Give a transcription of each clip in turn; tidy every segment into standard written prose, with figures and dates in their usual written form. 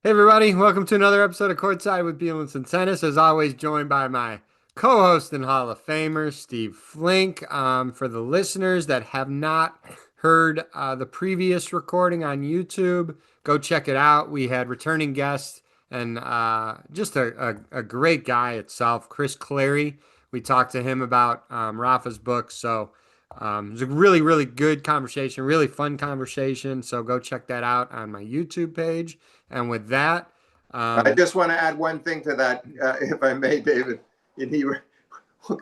Hey everybody, welcome to another episode of Courtside with Beilinson Tennis. As always, joined by my co-host and Hall of Famer, Steve Flink. For the listeners that have not heard the previous recording on YouTube, go check it out. We had returning guests and just a great guy itself, Chris Clary. We talked to him about Rafa's book. So it was a really, really good conversation, really fun conversation. So go check that out on my YouTube page. And with that, I um, just want to add one thing to that, if I may, David. And he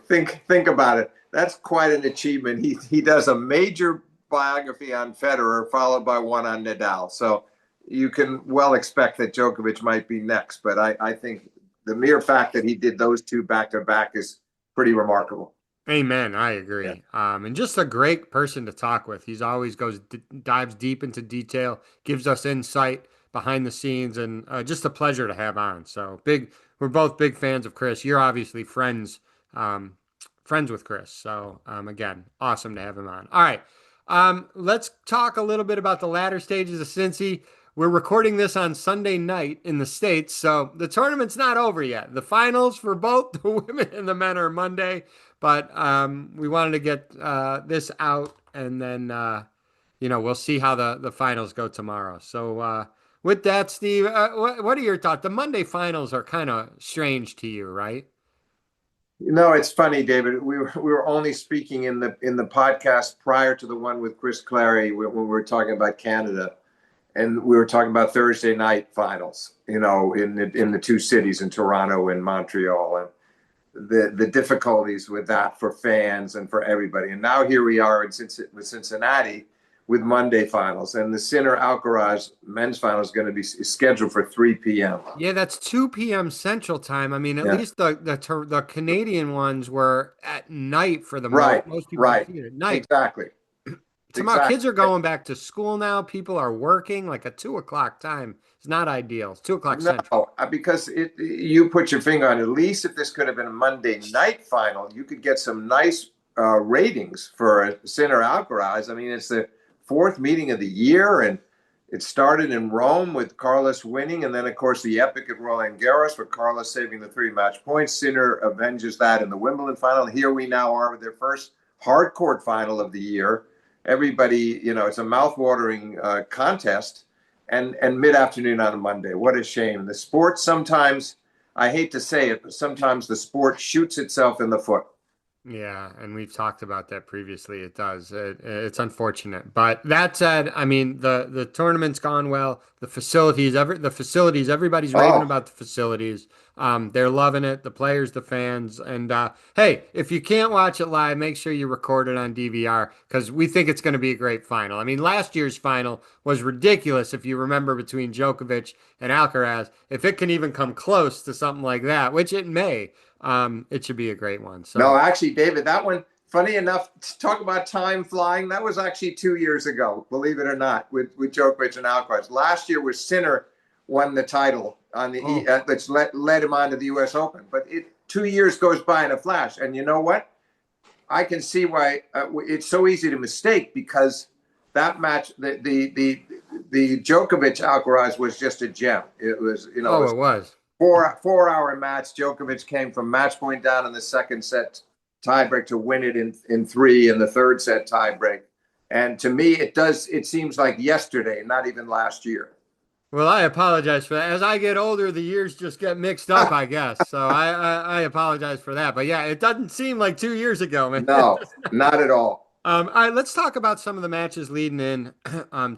think about it. That's quite an achievement. He does a major biography on Federer, followed by one on Nadal. So you can well expect that Djokovic might be next. But I think the mere fact that he did those two back to back is pretty remarkable. amen. I Yeah. agree. And just a great person to talk with. He's always dives deep into detail, gives us insight behind the scenes, and just a pleasure to have on. So big. We're both big fans of Chris. You're obviously um, friends with Chris. So again, awesome to have him on. All right. Let's talk a little bit about the latter stages of Cincy. We're recording this on Sunday night in the States, so the tournament's not over yet. The finals for both the women and the men are Monday, but we wanted to get this out, and then we'll see how the finals go tomorrow. So with that, Steve, what are your thoughts? The Monday finals are kind of strange to you, right? It's funny, David. We were only speaking in the podcast prior to the one with Chris Clary when we were talking about Canada, and we were talking about Thursday night finals. In the two cities in Toronto and Montreal, and the difficulties with that for fans and for everybody. And now here we are with Cincinnati with Monday finals, and the Sinner Alcaraz men's final is going to be scheduled for 3 p.m. Yeah, that's 2 p.m. Central Time. I mean, at Yeah. least the Canadian ones were at night for the most. Right. Most people Right. see it at night. Exactly. Tomorrow, Exactly. kids are going back to school now. People are working. Like a 2 o'clock time is not ideal. It's 2 o'clock No, Central. because you put your finger on it. At least if this could have been a Monday night final, you could get some nice ratings for a Sinner Alcaraz. I mean, it's the fourth meeting of the year, and it started in Rome with Carlos winning, and then, of course, the epic at Roland Garros with Carlos saving the 3 match points. Sinner avenges that in the Wimbledon final. Here we now are with their first hard court final of the year. Everybody, it's a mouth-watering contest and mid-afternoon on a Monday. What a shame. The sport sometimes, I hate to say it, but sometimes the sport shoots itself in the foot. Yeah, and we've talked about that previously. It does. It's unfortunate, but that said, I mean the tournament's gone well. The facilities, everybody's raving Oh, about the facilities. They're loving it. The players, the fans, and hey, if you can't watch it live, make sure you record it on DVR because we think it's going to be a great final. I mean, last year's final was ridiculous. If you remember, between Djokovic and Alcaraz, if it can even come close to something like that, which it may. It should be a great one. no, So, actually, David, that one, funny enough, talk about time flying. That was actually 2 years ago, believe it or not, with Djokovic and Alcaraz. Last year was Sinner won the title on the oh, that's led him on to the U.S. Open. But 2 years goes by in a flash. And you know what? I can see why it's so easy to mistake because that match, the Djokovic Alcaraz was just a gem. It oh, was it was. 4 hour match. Djokovic came from match point down in the second set tiebreak to win it in three in the third set tiebreak. And to me, it seems like yesterday, not even last year. Well, I apologize for that. As I get older, the years just get mixed up, I guess. So I apologize for that. But yeah, it doesn't seem like 2 years ago, man. No, not at all. All right, let's talk about some of the matches leading in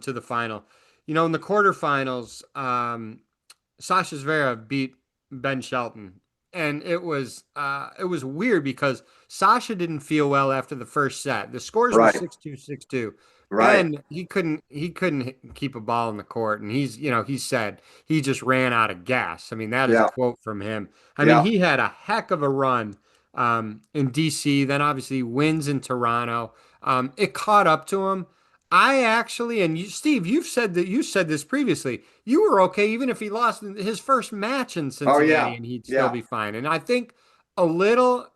to the final. In the quarterfinals, Sasha Zverev beat Ben Shelton, and it was weird because Sasha didn't feel well after the first set. The scores were Right, 6-2, 6-2. right. Ben, he couldn't keep a ball in the court, and he said he just ran out of gas. I mean, that is a Yeah, quote from him. I mean, yeah. he had a heck of a run in DC, then obviously wins in Toronto. It caught up to him. I actually, and you, Steve, you said this previously. You were okay even if he lost his first match in Oh, Cincinnati, yeah, and he'd still yeah. be fine. And I think a little,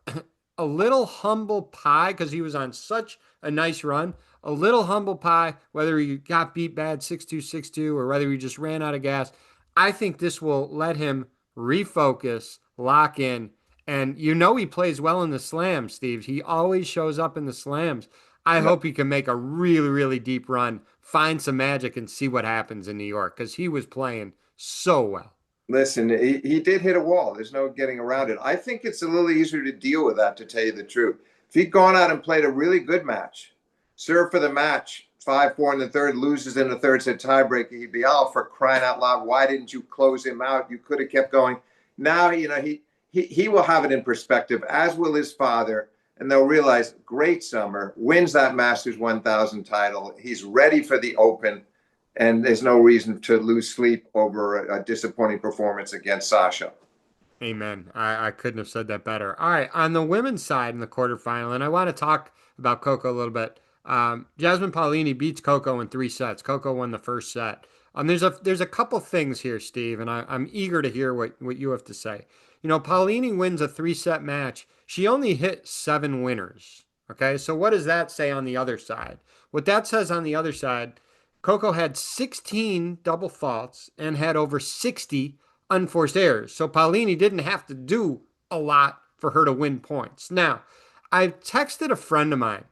a little humble pie because he was on such a nice run. A little humble pie, whether he got beat bad 6-2, 6-2, or whether he just ran out of gas. I think this will let him refocus, lock in, and you know he plays well in the slams, Steve. He always shows up in the slams. I No, hope he can make a really, really deep run, find some magic, and see what happens in New York because he was playing so well. listen, he did hit a wall. There's no getting around it. I think it's a little easier to deal with that, to tell you the truth. If he'd gone out and played a really good match, served for the match, 5-4 in the third, loses in the third set tiebreaker, he'd be, oh, for crying out loud, why didn't you close him out? You could have kept going. Now, he will have it in perspective, as will his father, and they'll realize great summer, wins that Masters 1000 title. He's ready for the Open, and there's no reason to lose sleep over a disappointing performance against Sasha. Amen. I couldn't have said that better. All right, on the women's side in the quarterfinal, and I want to talk about Coco a little bit. Jasmine Paolini beats Coco in 3 sets. Coco won the first set. There's a couple things here, Steve, and I'm eager to hear what you have to say. You know, Paolini wins a 3 set match. She only hit 7 winners. Okay, so what does that say on the other side? What that says on the other side, Coco had 16 double faults and had over 60 unforced errors. So Paulini didn't have to do a lot for her to win points. Now, I texted a friend of mine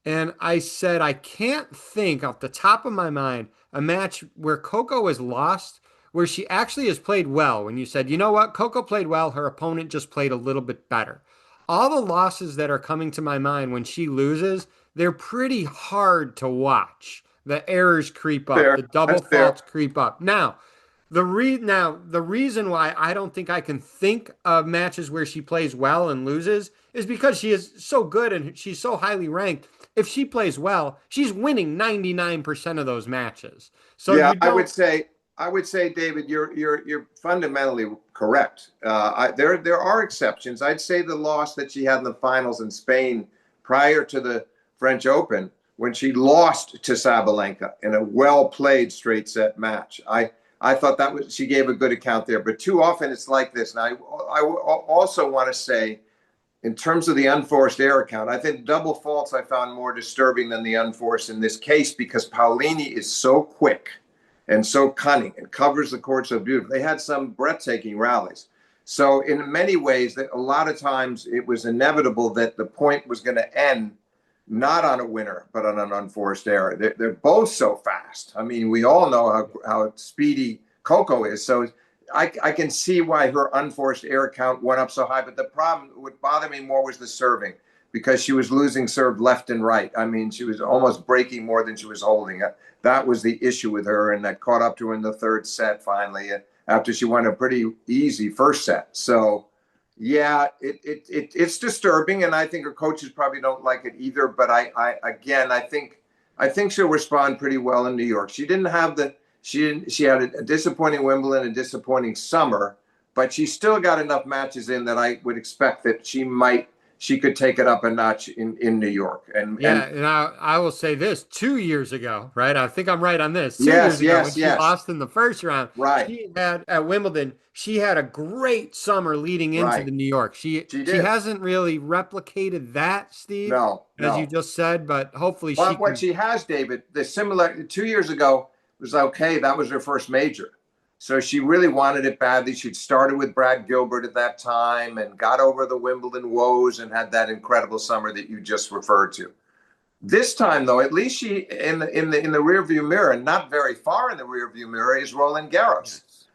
and I said, I can't think off the top of my mind a match where Coco has lost where she actually has played well. When you said, you know what, Coco played well, her opponent just played a little bit better. All the losses that are coming to my mind when she loses, they're pretty hard to watch. The errors creep up, Fair. the double That's fair. faults creep up. The reason why I don't think I can think of matches where she plays well and loses is because she is so good and she's so highly ranked. If she plays well, she's winning 99% of those matches. So Yeah, you don't. I would say, David, you're fundamentally correct. There are exceptions. I'd say the loss that she had in the finals in Spain prior to the French Open, when she lost to Sabalenka in a well played straight set match. I thought that was, she gave a good account there. But too often it's like this. And I also want to say, in terms of the unforced error count, I think double faults I found more disturbing than the unforced in this case, because Paolini is so quick and so cunning and covers the court so beautifully. They had some breathtaking rallies. So in many ways, that a lot of times it was inevitable that the point was going to end not on a winner, but on an unforced error. They're both so fast. I mean, we all know how speedy Coco is. So I can see why her unforced error count went up so high. But the problem, what bothered me more was the serving, because she was losing serve left and right. I mean, she was almost breaking more than she was holding. That was the issue with her, and that caught up to her in the third set finally, after she won a pretty easy first set. So, yeah, it's disturbing, and I think her coaches probably don't like it either. But I think she'll respond pretty well in New York. She didn't have the she had a disappointing Wimbledon, a disappointing summer, but she still got enough matches in that I would expect that she could take it up a notch in New York. Yeah, And and I will say this 2 years ago, right? I think I'm right on this. 2 years yes, ago, when yes, she yes, lost in the first round, right, she had at Wimbledon, she had a great summer leading into right. the New York. She She she did. hasn't really replicated that, Steve, No, as you no. just said, but hopefully she But what can. she has, David, the similar 2 years ago was okay. That was her first major. So she really wanted it badly. She'd started with Brad Gilbert at that time and got over the Wimbledon woes and had that incredible summer that you just referred to. This time, though, at least she in the rearview mirror, and not very far in the rearview mirror, is Roland Garros. Yes.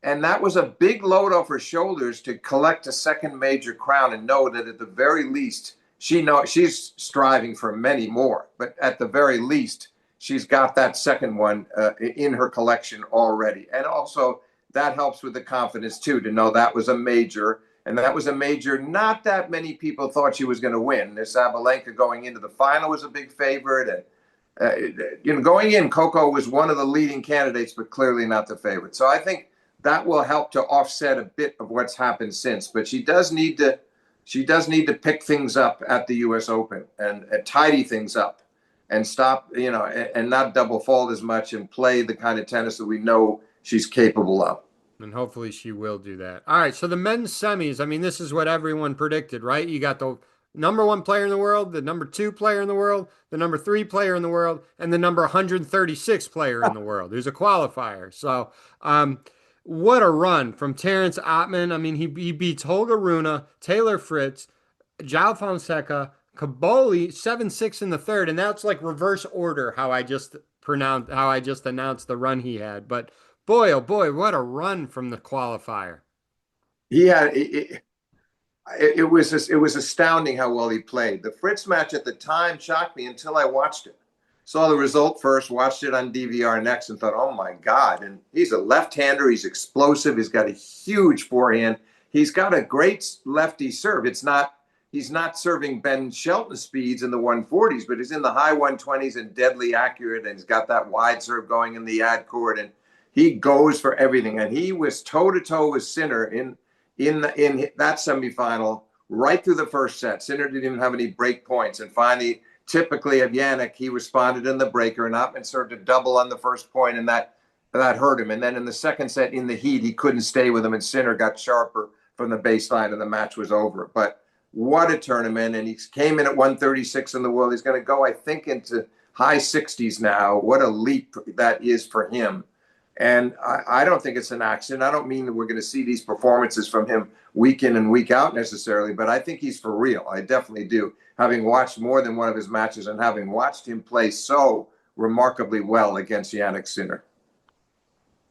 And that was a big load off her shoulders to collect a second major crown and know that at the very least, she's striving for many more, but at the very least, she's got that second one in her collection already. And also, that helps with the confidence too, to know that was a major. And that was a major not that many people thought she was going to win. This Sabalenka going into the final was a big favorite. And going in, Coco was one of the leading candidates, but clearly not the favorite. So I think that will help to offset a bit of what's happened since. But she does need to pick things up at the U.S. Open and tidy things up and stop, and not double fault as much and play the kind of tennis that we know she's capable of. And hopefully she will do that. All right, so the men's semis, I mean, this is what everyone predicted, right? You got the number one player in the world, the number two player in the world, the number three player in the world, and the number 136 player in the world. There's a qualifier. So, what a run from Terrence Ottman. I mean, he beats Holger Rune, Taylor Fritz, João Fonseca, Caboli 7-6 in the third, and that's like reverse order how I just announced the run he had. But boy, oh boy, what a run from the qualifier. He had it was astounding how well he played. The Fritz match at the time shocked me until I watched it. Saw the result first, watched it on DVR next, and thought, "Oh my God!" And he's a left-hander. He's explosive. He's got a huge forehand. He's got a great lefty serve. He's not serving Ben Shelton speeds in the 140s, but he's in the high 120s and deadly accurate. And he's got that wide serve going in the ad court, and he goes for everything. And he was toe to toe with Sinner in that semifinal right through the first set. Sinner didn't even have any break points, and finally, typically of Yannick, he responded in the breaker, and Ottman served a double on the first point, and that hurt him. And then in the second set, in the heat, he couldn't stay with him, and Sinner got sharper from the baseline, and the match was over. But what a tournament! And he came in at 136 in the world. He's going to go, I think, into high 60s now. What a leap that is for him. And I don't think it's an accident. I don't mean that we're going to see these performances from him week in and week out necessarily, but I think he's for real. I definitely do. Having watched more than one of his matches and having watched him play so remarkably well against Yannick Sinner.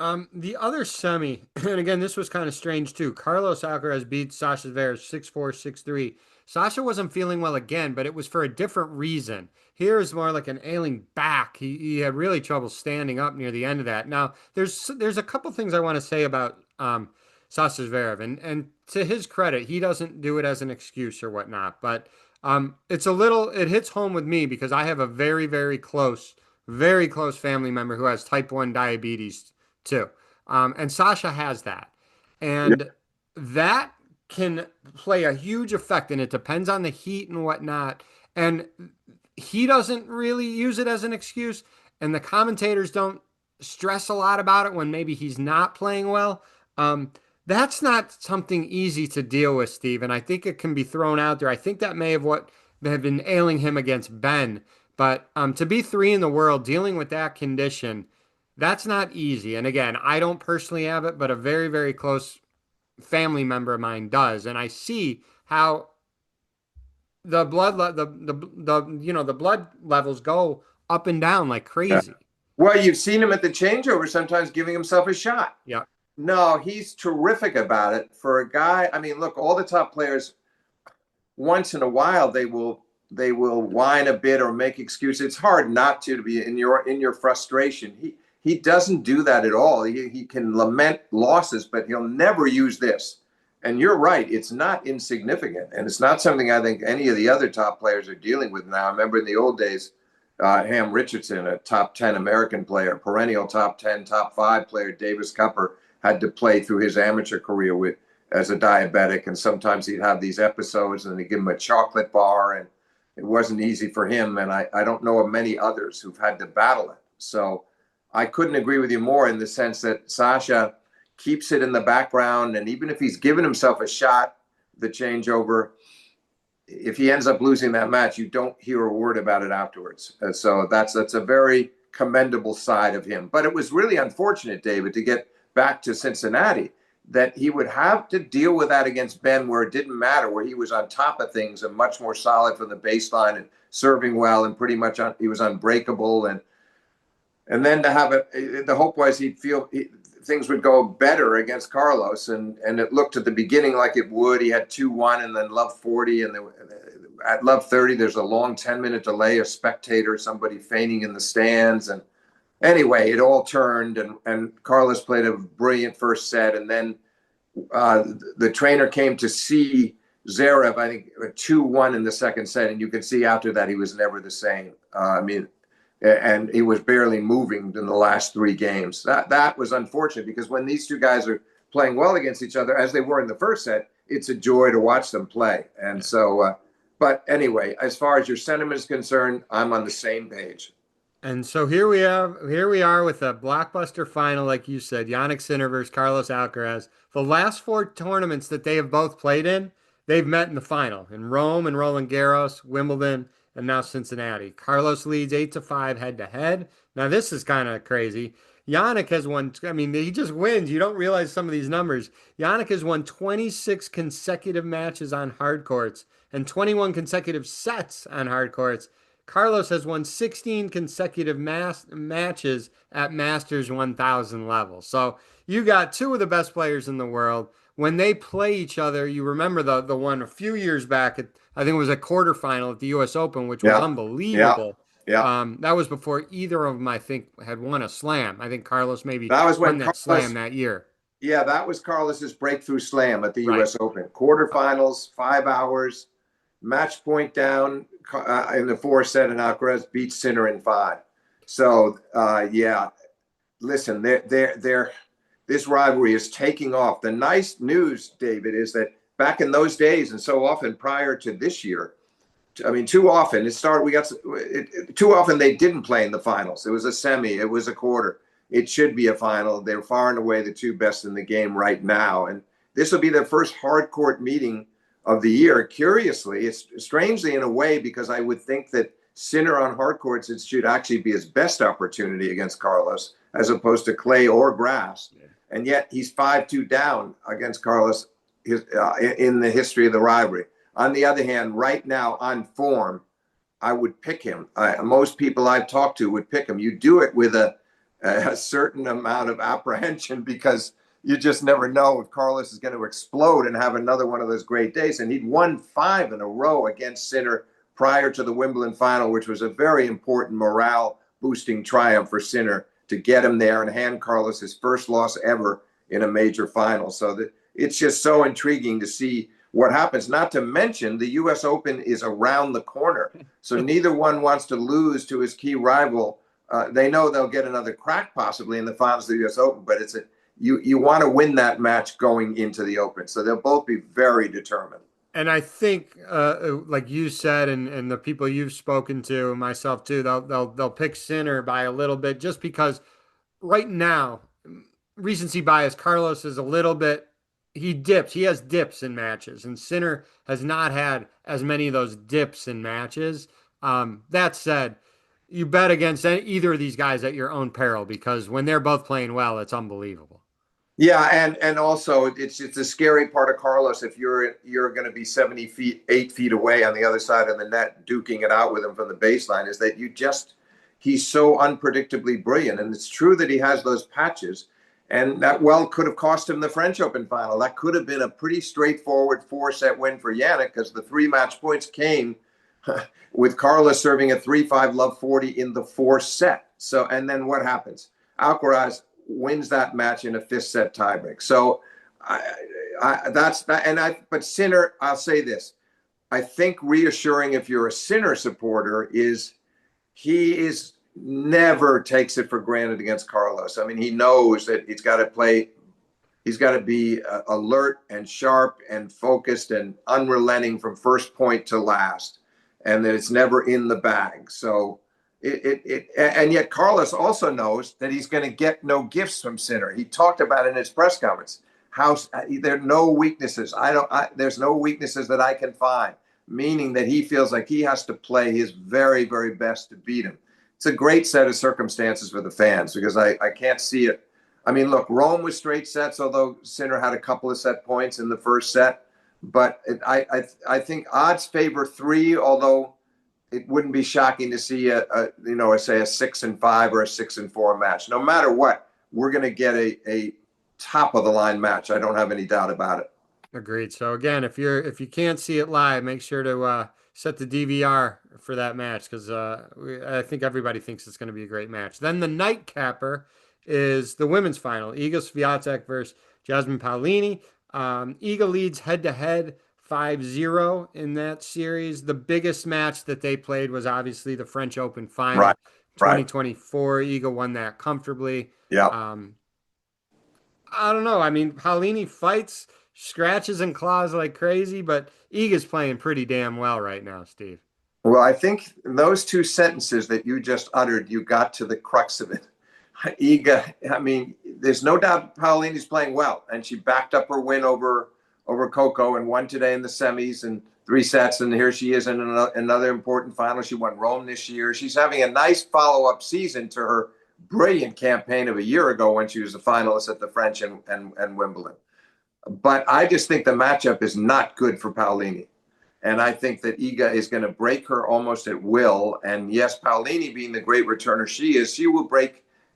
The other semi, and again, this was kind of strange too. Carlos Alcaraz beat Sasha Zverev 6-4, 6-3. Sasha wasn't feeling well again, but it was for a different reason. Here is more like an ailing back. He had really trouble standing up near the end of that. Now, there's a couple things I want to say about Sasha Zverev, and to his credit, he doesn't do it as an excuse or whatnot. But it hits home with me because I have a very close family member who has type 1 diabetes too. And Sasha has that. Yeah. And that can play a huge effect, and it depends on the heat and whatnot. And he doesn't really use it as an excuse, and the commentators don't stress a lot about it when maybe he's not playing well. That's not something easy to deal with, Steve, and I think it can be thrown out there. I think that may have been ailing him against Ben, but to be three in the world dealing with that condition, that's not easy. And again, I don't personally have it, but a very close family member of mine does, and I see how the the blood levels go up and down like Yeah. crazy. Well, you've seen him at the changeover sometimes giving himself a shot. Yeah. No, he's terrific about it for a guy. I mean, look, all the top players once in a while they will whine a bit or make excuses. It's hard not to be in your frustration. He doesn't do that at all. He can lament losses, but he'll never use this. And you're right, it's not insignificant, and it's not something I think any of the other top players are dealing with now. I remember in the old days, Ham Richardson, a top 10 American player, perennial top 10, top 5 player, Davis Cupper, had to play through his amateur career with as a diabetic, and sometimes he'd have these episodes, and they give him a chocolate bar, and it wasn't easy for him. And I don't know of many others who've had to battle it. So I couldn't agree with you more in the sense that Sasha keeps it in the background, and even if he's given himself a shot, the changeover, if he ends up losing that match, you don't hear a word about it afterwards. So that's a very commendable side of him. But it was really unfortunate, David, to get back to Cincinnati, that he would have to deal with that against Ben, where it didn't matter, where he was on top of things and much more solid from the baseline and serving well, and pretty much he was unbreakable. And then to have it, the hope was things would go better against Carlos, and it looked at the beginning like it would. He had 2-1, and then love 40, and at love 30, there's a long 10-minute delay, a spectator, somebody fainting in the stands, and anyway, it all turned, and Carlos played a brilliant first set, and then the trainer came to see Zverev, I think, 2-1 in the second set, and you can see after that he was never the same. I mean, and he was barely moving in the last 3 games. That was unfortunate, because when these two guys are playing well against each other, as they were in the first set, it's a joy to watch them play. And so, but anyway, as far as your sentiment is concerned, I'm on the same page. And so here we are with a blockbuster final, like you said, Yannick Sinner versus Carlos Alcaraz. The last 4 tournaments that they have both played in, they've met in the final in Rome and Roland Garros, Wimbledon, and now Cincinnati. Carlos leads 8-5 head to head. Now this is kind of crazy. Yannick has won. I mean, he just wins. You don't realize some of these numbers. Yannick has won 26 consecutive matches on hard courts and 21 consecutive sets on hard courts. Carlos has won 16 consecutive matches at Masters 1000 level. So you got two of the best players in the world. When they play each other, you remember the one a few years back. I think it was a quarterfinal at the U.S. Open, which was Yeah, yeah, unbelievable. yeah. That was before either of them, I think, had won a slam. I think Carlos maybe That was when won that slam Carlos. that year. Yeah, that was Carlos's breakthrough slam at the Right. U.S. Open. Quarterfinals, 5 hours, match point down in the four set, and Alcaraz beats Sinner in five. So yeah, listen, this rivalry is taking off. The nice news, David, is that back in those days, and so often prior to this year, I mean, too often it started. Too often they didn't play in the finals. It was a semi. It was a quarter. It should be a final. They're far and away the two best in the game right now, and this will be their first hard court meeting of the year. Curiously, it's strangely in a way because I would think that Sinner on hard courts it should actually be his best opportunity against Carlos as opposed to clay or grass, and yet he's 5-2 down against Carlos in the history of the rivalry. On the other hand, right now on form, I would pick him. Most people I've talked to would pick him. You do it with a certain amount of apprehension because you just never know if Carlos is going to explode and have another one of those great days. And he'd won 5 in a row against Sinner prior to the Wimbledon final, which was a very important morale boosting triumph for Sinner to get him there and hand Carlos his first loss ever in a major final. So it's just so intriguing to see what happens. Not to mention the U.S. Open is around the corner. So neither one wants to lose to his key rival. They know they'll get another crack possibly in the finals of the U.S. Open, but you want to win that match going into the Open. So they'll both be very determined. And I think, like you said, and the people you've spoken to, and myself too, they'll pick Sinner by a little bit just because right now, recency bias, Carlos is a little bit. He dips. He has dips in matches, and Sinner has not had as many of those dips in matches. That said, you bet against either of these guys at your own peril because when they're both playing well, it's unbelievable. Yeah, and also it's the scary part of Carlos. If you're going to be 70 feet, 8 feet away on the other side of the net, duking it out with him from the baseline, is that he's so unpredictably brilliant. And it's true that he has those patches, and that could have cost him the French Open final. That could have been a pretty straightforward 4-set win for Yannick because the 3 match points came with Carlos serving a 3-5 love 40 in the 4th set. So, and then what happens? Alcaraz wins that match in a 5th set tiebreak. So that's that. But Sinner, I'll say this. I think reassuring if you're a Sinner supporter is he is never takes it for granted against Carlos. I mean, he knows that he's got to play. He's got to be alert and sharp and focused and unrelenting from first point to last, and that it's never in the bag. So and yet Carlos also knows that he's going to get no gifts from Sinner. He talked about it in his press conference. How there are no weaknesses. There's no weaknesses that I can find, meaning that he feels like he has to play his very, very best to beat him. It's a great set of circumstances for the fans because I can't see it. I mean, look, Rome was straight sets, although Sinner had a couple of set points in the first set. But I think odds favor 3, although it wouldn't be shocking to see say a 6-5 or a 6-4 match. No matter what, we're going to get a top of the line match. I don't have any doubt about it. Agreed. So again, if you can't see it live, make sure to set the DVR for that match because I think everybody thinks it's going to be a great match. Then the nightcapper is the women's final: Iga Swiatek versus Jasmine Paolini. Iga leads head to head 5-0 in that series. The biggest match that they played was obviously the French Open final, Right. Right. 2024. Iga won that comfortably. Yeah. I don't know. I mean, Paolini fights, scratches and claws like crazy, but Iga's playing pretty damn well right now, Steve. Well, I think those 2 sentences that you just uttered, you got to the crux of it. Iga, I mean, there's no doubt Paolini's playing well, and she backed up her win over Coco and won today in the semis and 3 sets, and here she is in another important final. She won Rome this year. She's having a nice follow-up season to her brilliant campaign of a year ago when she was a finalist at the French and Wimbledon. But I just think the matchup is not good for Paolini. And I think that Iga is going to break her almost at will. And yes, Paolini, being the great returner she is,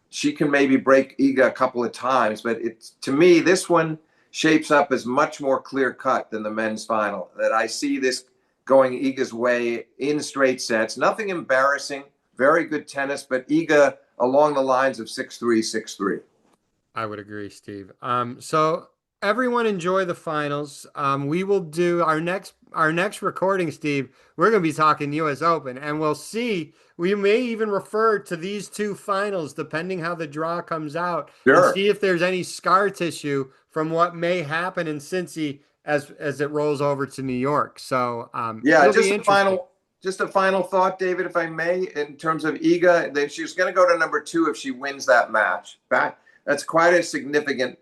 she can maybe break Iga a couple of times. But it's, to me, this one shapes up as much more clear cut than the men's final. That I see this going Iga's way in straight sets. Nothing embarrassing, very good tennis, but Iga along the lines of 6-3, 6-3. I would agree, Steve. So everyone enjoy the finals. We will do our next recording, Steve. We're going to be talking U.S. Open, and we'll see. We may even refer to these two finals, depending how the draw comes out, and Sure. see if there's any scar tissue from what may happen in Cincy as it rolls over to New York. So Yeah, it'll be interesting. just a final thought, David, if I may, in terms of Iga, that she's going to go to number two if she wins that match. That's quite a significant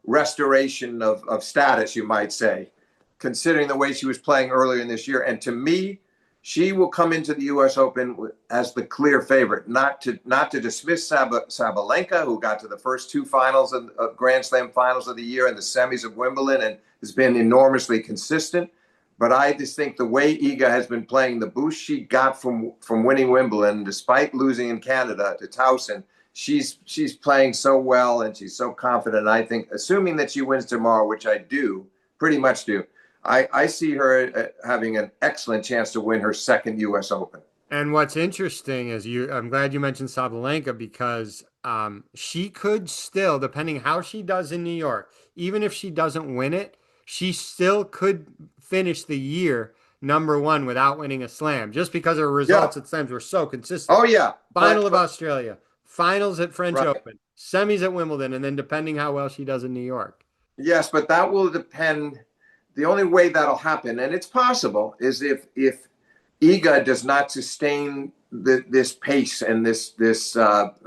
restoration of status, you might say, considering the way she was playing earlier in this year. And to me, she will come into the U.S. Open as the clear favorite. Not to dismiss Sabalenka, who got to the first two finals of Grand Slam finals of the year and the semis of Wimbledon, and has been enormously consistent. But I just think the way Iga has been playing, the boost she got from winning Wimbledon, despite losing in Canada to Towson, she's playing so well and she's so confident. I think, assuming that she wins tomorrow, which I do, pretty much do, I see her having an excellent chance to win her second U.S. Open. And what's interesting is I'm glad you mentioned Sabalenka because she could still, depending how she does in New York, even if she doesn't win it, she still could finish the year number one without winning a slam, just because her Yeah. results at slams were so consistent. Oh yeah. Final of Australia, finals at French Right. Open, semis at Wimbledon, and then depending how well she does in New York. Yes, but that will depend. The only way that'll happen, and it's possible, is if Iga does not sustain this pace and this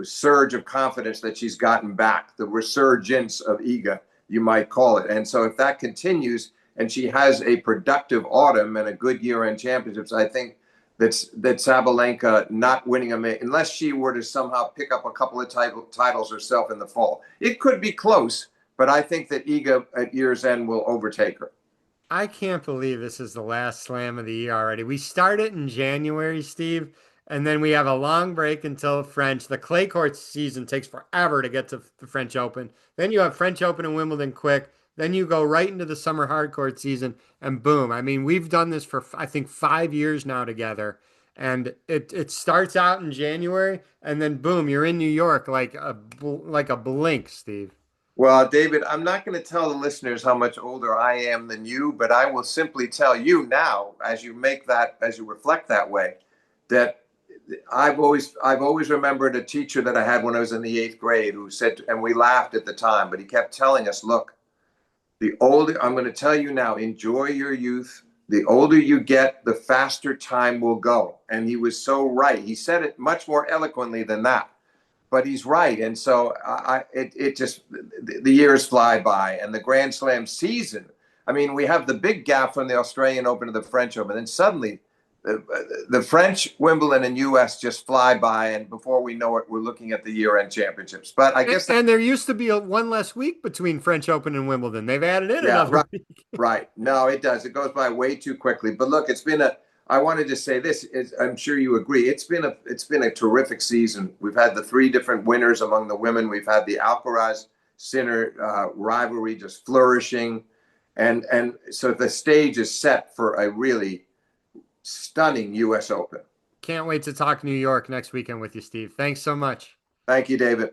surge of confidence that she's gotten back, the resurgence of Iga, you might call it. And so if that continues and she has a productive autumn and a good year-end championships, I think that Sabalenka not winning unless she were to somehow pick up a couple of titles herself in the fall, it could be close. But I think that Iga at year's end will overtake her. I can't believe this is the last slam of the year already. We start it in January, Steve, and then we have a long break until French. The clay court season takes forever to get to the French Open. Then you have French Open and Wimbledon quick. Then you go right into the summer hard court season, and boom. I mean, we've done this for, I think, 5 years now together. And it starts out in January, and then boom, you're in New York like a blink, Steve. Well, David, I'm not going to tell the listeners how much older I am than you, but I will simply tell you now, as you reflect that way, that I've always remembered a teacher that I had when I was in the eighth grade who said, and we laughed at the time, but he kept telling us, look, the older, I'm going to tell you now, enjoy your youth. The older you get, the faster time will go. And he was so right. He said it much more eloquently than that, but he's right. And so it just, the years fly by, and the Grand Slam season. I mean, we have the big gap from the Australian Open to the French Open. Then suddenly the French, Wimbledon, and U.S. just fly by, and before we know it, we're looking at the year-end championships. But I And, guess and there used to be one less week between French Open and Wimbledon. They've added in yeah, another right, week. right. No, it does. It goes by way too quickly. But look, I wanted to say this. I'm sure you agree. It's been a terrific season. We've had the three different winners among the women. We've had the Alcaraz Sinner rivalry just flourishing, and so the stage is set for a really stunning U.S. Open. Can't wait to talk New York next weekend with you, Steve. Thanks so much. Thank you, David.